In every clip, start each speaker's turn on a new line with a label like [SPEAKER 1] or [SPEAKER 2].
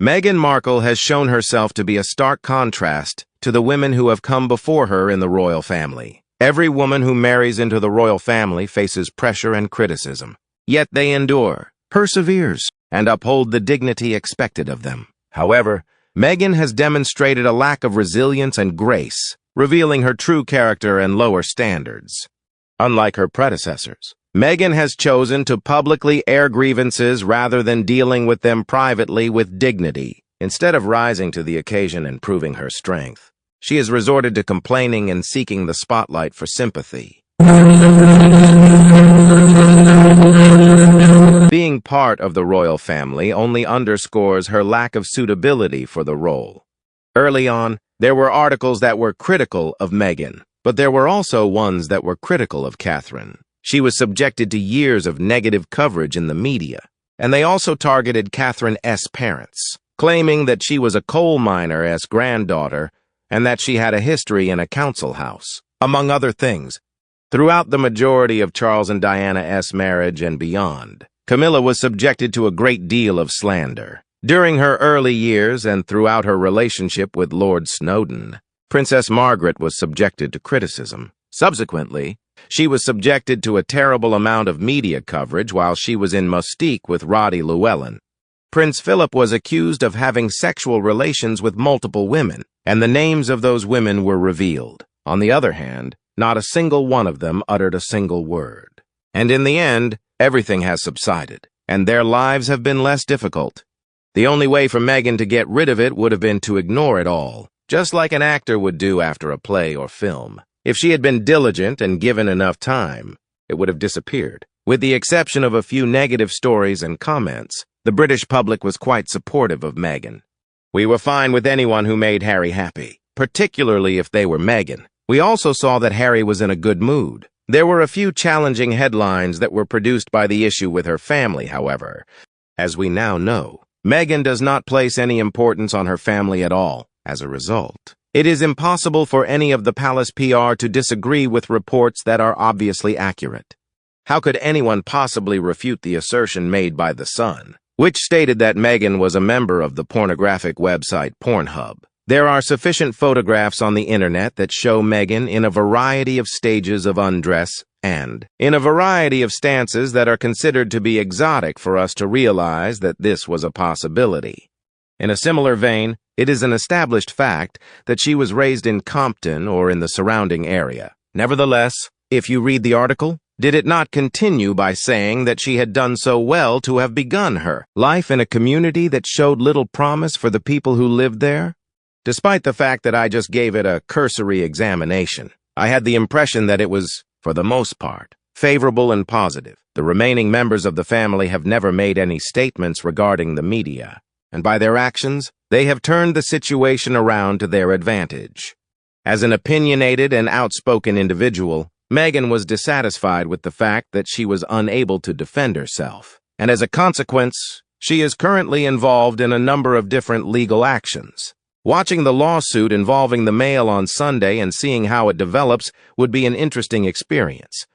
[SPEAKER 1] Meghan Markle has shown herself to be a stark contrast to the women who have come before her in the royal family. Every woman who marries into the royal family faces pressure and criticism. Yet they endure, perseveres, and uphold the dignity expected of them. However, Meghan has demonstrated a lack of resilience and grace, revealing her true character and lower standards. Unlike her predecessors, Meghan has chosen to publicly air grievances rather than dealing with them privately with dignity. Instead of rising to the occasion and proving her strength, she has resorted to complaining and seeking the spotlight for sympathy. Being part of the royal family only underscores her lack of suitability for the role. Early on, there were articles that were critical of Meghan, but there were also ones that were critical of Catherine. She was subjected to years of negative coverage in the media, and they also targeted Catherine's parents, claiming that she was a coal miner's granddaughter and that she had a history in a council house, among other things. Throughout the majority of Charles and Diana's marriage and beyond, Camilla was subjected to a great deal of slander. During her early years and throughout her relationship with Lord Snowdon, Princess Margaret was subjected to criticism. Subsequently, she was subjected to a terrible amount of media coverage while she was in Mustique with Roddy Llewellyn. Prince Philip was accused of having sexual relations with multiple women, and the names of those women were revealed. On the other hand, not a single one of them uttered a single word. And in the end, everything has subsided, and their lives have been less difficult. The only way for Meghan to get rid of it would have been to ignore it all, just like an actor would do after a play or film. If she had been diligent and given enough time, it would have disappeared. With the exception of a few negative stories and comments, the British public was quite supportive of Meghan. We were fine with anyone who made Harry happy, particularly if they were Meghan. We also saw that Harry was in a good mood. There were a few challenging headlines that were produced by the issue with her family, however. As we now know, Meghan does not place any importance on her family at all. As a result, it is impossible for any of the palace PR to disagree with reports that are obviously accurate. How could anyone possibly refute the assertion made by The Sun, which stated that Meghan was a member of the pornographic website Pornhub? There are sufficient photographs on the internet that show Meghan in a variety of stages of undress and in a variety of stances that are considered to be exotic for us to realize that this was a possibility. In a similar vein, it is an established fact that she was raised in Compton or in the surrounding area. Nevertheless, if you read the article, did it not continue by saying that she had done so well to have begun her life in a community that showed little promise for the people who lived there? Despite the fact that I just gave it a cursory examination, I had the impression that it was, for the most part, favorable and positive. The remaining members of the family have never made any statements regarding the media, and by their actions, they have turned the situation around to their advantage. As an opinionated and outspoken individual, Meghan was dissatisfied with the fact that she was unable to defend herself, and as a consequence, she is currently involved in a number of different legal actions. Watching the lawsuit involving the Mail on Sunday and seeing how it develops would be an interesting experience.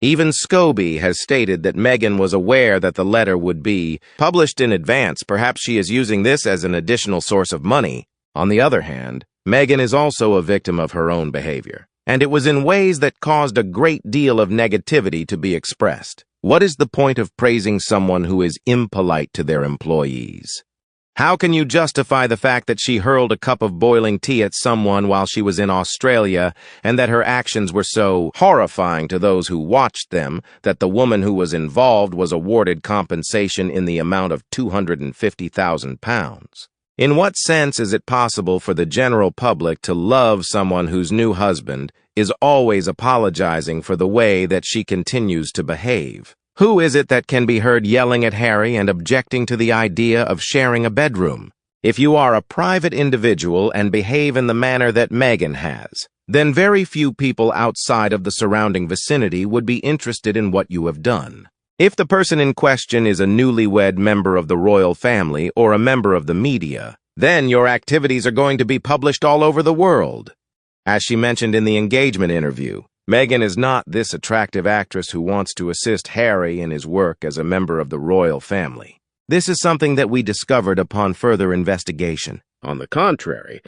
[SPEAKER 1] Even Scobie has stated that Meghan was aware that the letter would be published in advance. Perhaps she is using this as an additional source of money. On the other hand, Meghan is also a victim of her own behavior, and it was in ways that caused a great deal of negativity to be expressed. What is the point of praising someone who is impolite to their employees? How can you justify the fact that she hurled a cup of boiling tea at someone while she was in Australia and that her actions were so horrifying to those who watched them that the woman who was involved was awarded compensation in the amount of £250,000? In what sense is it possible for the general public to love someone whose new husband is always apologizing for the way that she continues to behave? Who is it that can be heard yelling at Harry and objecting to the idea of sharing a bedroom? If you are a private individual and behave in the manner that Meghan has, then very few people outside of the surrounding vicinity would be interested in what you have done. If the person in question is a newlywed member of the royal family or a member of the media, then your activities are going to be published all over the world. As she mentioned in the engagement interview, Meghan is not this attractive actress who wants to assist Harry in his work as a member of the royal family. This is something that we discovered upon further investigation. On the contrary,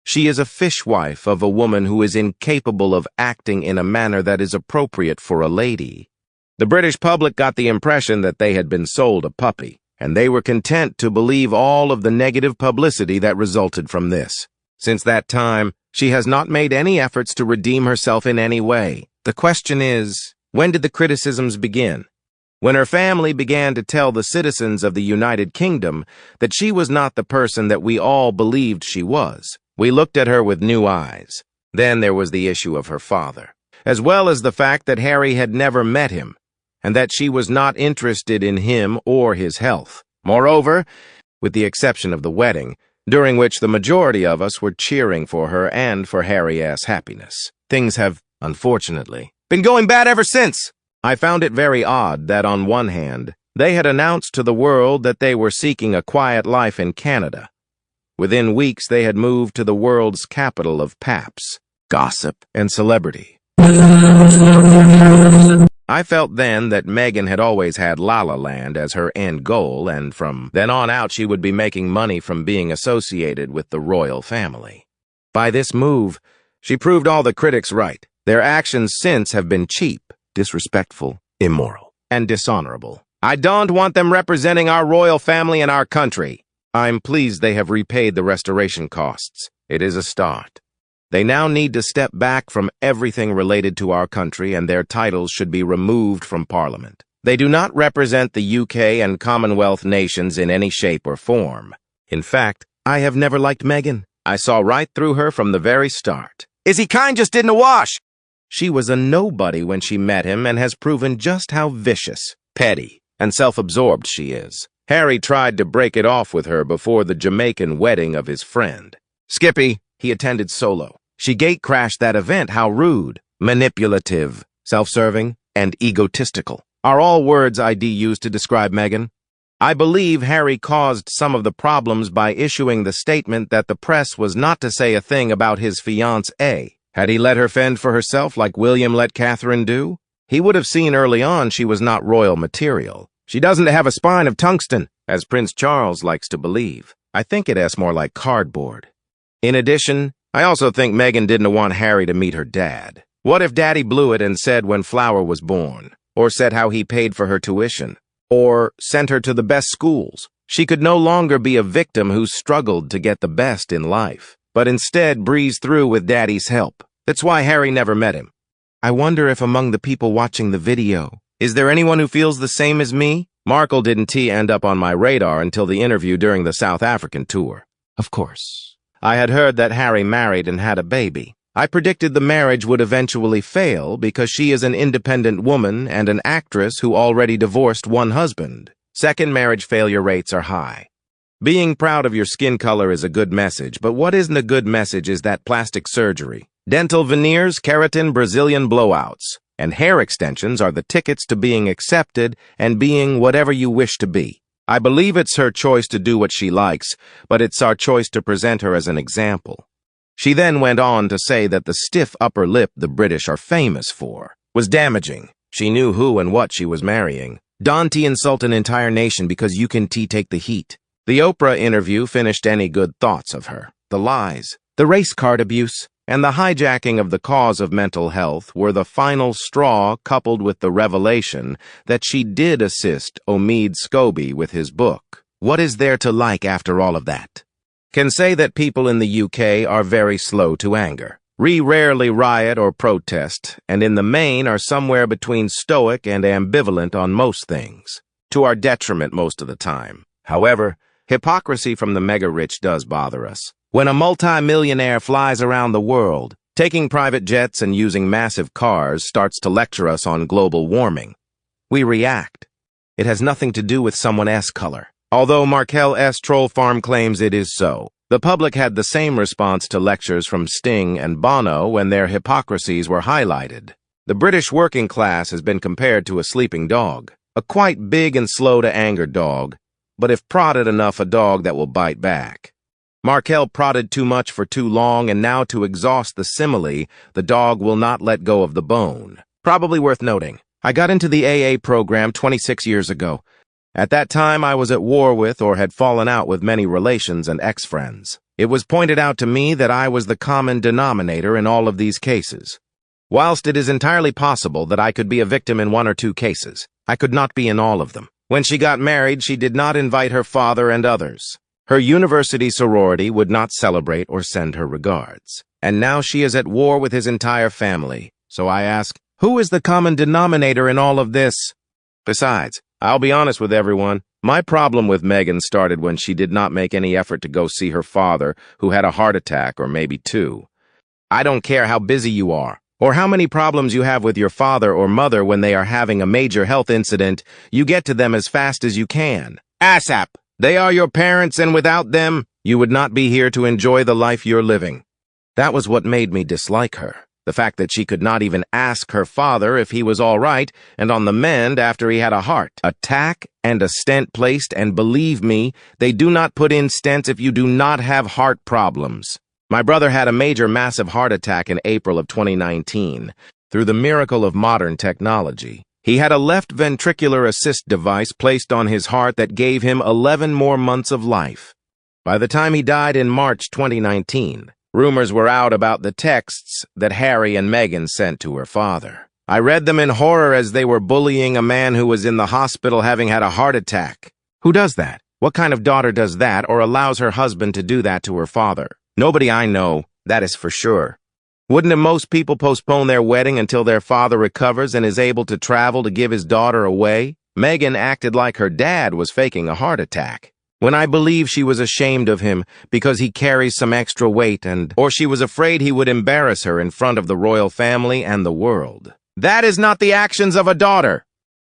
[SPEAKER 1] she is a fishwife of a woman who is incapable of acting in a manner that is appropriate for a lady. The British public got the impression that they had been sold a puppy, and they were content to believe all of the negative publicity that resulted from this. Since that time, she has not made any efforts to redeem herself in any way. The question is, when did the criticisms begin? When her family began to tell the citizens of the United Kingdom that she was not the person that we all believed she was. We looked at her with new eyes. Then there was the issue of her father, as well as the fact that Harry had never met him, and that she was not interested in him or his health. Moreover, with the exception of the wedding, during which the majority of us were cheering for her and for Harry's happiness, things have, unfortunately, been going bad ever since. I found it very odd that, on one hand, they had announced to the world that they were seeking a quiet life in Canada. Within weeks, they had moved to the world's capital of paps, gossip, and celebrity. I felt then that Meghan had always had La La Land as her end goal, and from then on out she would be making money from being associated with the royal family. By this move, she proved all the critics right. Their actions since have been cheap, disrespectful, immoral, and dishonorable. I don't want them representing our royal family and our country. I'm pleased they have repaid the restoration costs. It is a start. They now need to step back from everything related to our country, and their titles should be removed from Parliament. They do not represent the UK and Commonwealth nations in any shape or form. In fact, I have never liked Meghan. I saw right through her from the very start. Is he kind just didn't wash? She was a nobody when she met him and has proven just how vicious, petty, and self-absorbed she is. Harry tried to break it off with her before the Jamaican wedding of his friend. Skippy, he attended solo. She gate-crashed that event. How rude, manipulative, self-serving, and egotistical are all words I'd use to describe Meghan. I believe Harry caused some of the problems by issuing the statement that the press was not to say a thing about his fiancée. Had he let her fend for herself like William let Catherine do? He would have seen early on she was not royal material. She doesn't have a spine of tungsten, as Prince Charles likes to believe. I think it is more like cardboard. In addition, I also think Meghan didn't want Harry to meet her dad. What if Daddy blew it and said when Flower was born? Or said how he paid for her tuition? Or sent her to the best schools? She could no longer be a victim who struggled to get the best in life, but instead breezed through with Daddy's help. That's why Harry never met him. I wonder if among the people watching the video, is there anyone who feels the same as me? Markle didn't end up on my radar until the interview during the South African tour. Of course. I had heard that Harry married and had a baby. I predicted the marriage would eventually fail because she is an independent woman and an actress who already divorced one husband. Second marriage failure rates are high. Being proud of your skin color is a good message, but what isn't a good message is that plastic surgery, dental veneers, keratin, Brazilian blowouts, and hair extensions are the tickets to being accepted and being whatever you wish to be. I believe it's her choice to do what she likes, but it's our choice to present her as an example. She then went on to say that the stiff upper lip the British are famous for was damaging. She knew who and what she was marrying. Don't insult an entire nation because you can take the heat. The Oprah interview finished any good thoughts of her. The lies, the race card abuse, and the hijacking of the cause of mental health were the final straw, coupled with the revelation that she did assist Omid Scobie with his book. What is there to like after all of that? Can say that people in the UK are very slow to anger. Rarely riot or protest, and in the main are somewhere between stoic and ambivalent on most things, to our detriment most of the time. However, hypocrisy from the mega-rich does bother us. When a multi-millionaire flies around the world, taking private jets and using massive cars, starts to lecture us on global warming, we react. It has nothing to do with someone's color. Although Markel's troll farm claims it is so, the public had the same response to lectures from Sting and Bono when their hypocrisies were highlighted. The British working class has been compared to a sleeping dog, a quite big and slow-to-anger dog, but if prodded enough, a dog that will bite back. Markle prodded too much for too long, and now to exhaust the simile, the dog will not let go of the bone. Probably worth noting, I got into the AA program 26 years ago. At that time, I was at war with or had fallen out with many relations and ex-friends. It was pointed out to me that I was the common denominator in all of these cases. Whilst it is entirely possible that I could be a victim in one or two cases, I could not be in all of them. When she got married, she did not invite her father and others. Her university sorority would not celebrate or send her regards. And now she is at war with his entire family. So I ask, who is the common denominator in all of this? Besides, I'll be honest with everyone, my problem with Meghan started when she did not make any effort to go see her father, who had a heart attack or maybe two. I don't care how busy you are, or how many problems you have with your father or mother when they are having a major health incident, you get to them as fast as you can. ASAP! They are your parents, and without them, you would not be here to enjoy the life you're living. That was what made me dislike her. The fact that she could not even ask her father if he was all right and on the mend after he had a heart attack and a stent placed, and believe me, they do not put in stents if you do not have heart problems. My brother had a massive heart attack in April of 2019. Through the miracle of modern technology, he had a left ventricular assist device placed on his heart that gave him 11 more months of life. By the time he died in March 2019, rumors were out about the texts that Harry and Meghan sent to her father. I read them in horror as they were bullying a man who was in the hospital having had a heart attack. Who does that? What kind of daughter does that or allows her husband to do that to her father? Nobody I know, that is for sure. Wouldn't most people postpone their wedding until their father recovers and is able to travel to give his daughter away? Meghan acted like her dad was faking a heart attack, when I believe she was ashamed of him because he carries some extra weight or she was afraid he would embarrass her in front of the royal family and the world. That is not the actions of a daughter.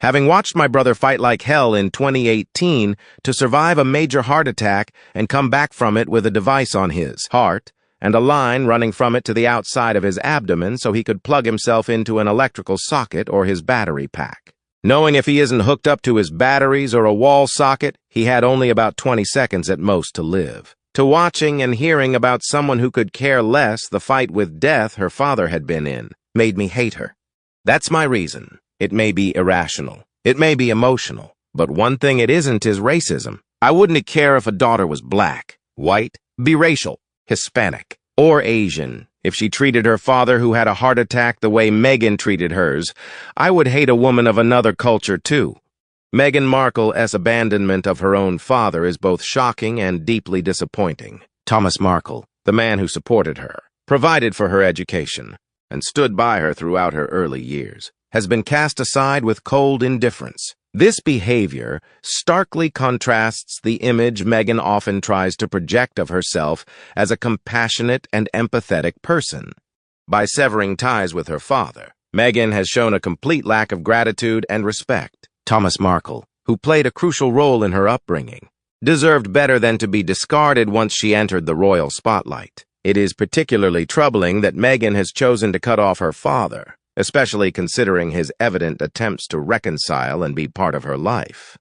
[SPEAKER 1] Having watched my brother fight like hell in 2018 to survive a major heart attack and come back from it with a device on his heart and a line running from it to the outside of his abdomen so he could plug himself into an electrical socket or his battery pack. Knowing if he isn't hooked up to his batteries or a wall socket, he had only about 20 seconds at most to live. To watching and hearing about someone who could care less the fight with death her father had been in made me hate her. That's my reason. It may be irrational. It may be emotional. But one thing it isn't is racism. I wouldn't care if a daughter was black, white, biracial, Hispanic, or Asian. If she treated her father who had a heart attack the way Meghan treated hers, I would hate a woman of another culture too. Meghan Markle's abandonment of her own father is both shocking and deeply disappointing. Thomas Markle, the man who supported her, provided for her education, and stood by her throughout her early years, has been cast aside with cold indifference. This behavior starkly contrasts the image Meghan often tries to project of herself as a compassionate and empathetic person. By severing ties with her father, Meghan has shown a complete lack of gratitude and respect. Thomas Markle, who played a crucial role in her upbringing, deserved better than to be discarded once she entered the royal spotlight. It is particularly troubling that Meghan has chosen to cut off her father, especially considering his evident attempts to reconcile and be part of her life.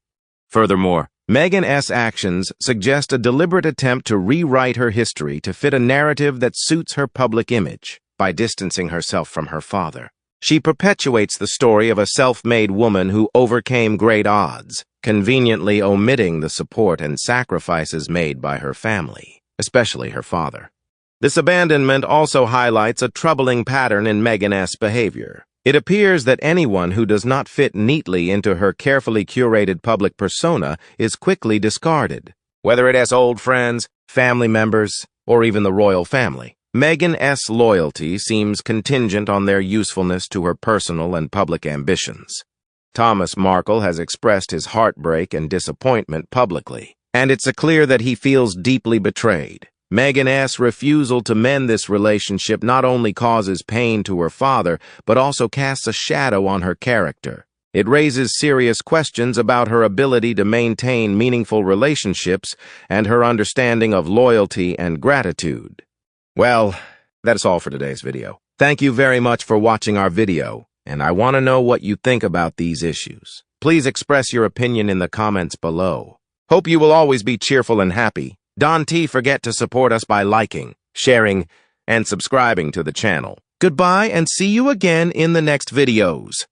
[SPEAKER 1] Furthermore, Meghan's actions suggest a deliberate attempt to rewrite her history to fit a narrative that suits her public image. By distancing herself from her father, she perpetuates the story of a self-made woman who overcame great odds, conveniently omitting the support and sacrifices made by her family, especially her father. This abandonment also highlights a troubling pattern in Meghan's behavior. It appears that anyone who does not fit neatly into her carefully curated public persona is quickly discarded, whether it is old friends, family members, or even the royal family. Meghan's loyalty seems contingent on their usefulness to her personal and public ambitions. Thomas Markle has expressed his heartbreak and disappointment publicly, and it's clear that he feels deeply betrayed. Meghan's refusal to mend this relationship not only causes pain to her father, but also casts a shadow on her character. It raises serious questions about her ability to maintain meaningful relationships and her understanding of loyalty and gratitude. Well, that's all for today's video. Thank you very much for watching our video, and I want to know what you think about these issues. Please express your opinion in the comments below. Hope you will always be cheerful and happy. Don't forget to support us by liking, sharing, and subscribing to the channel. Goodbye and see you again in the next videos.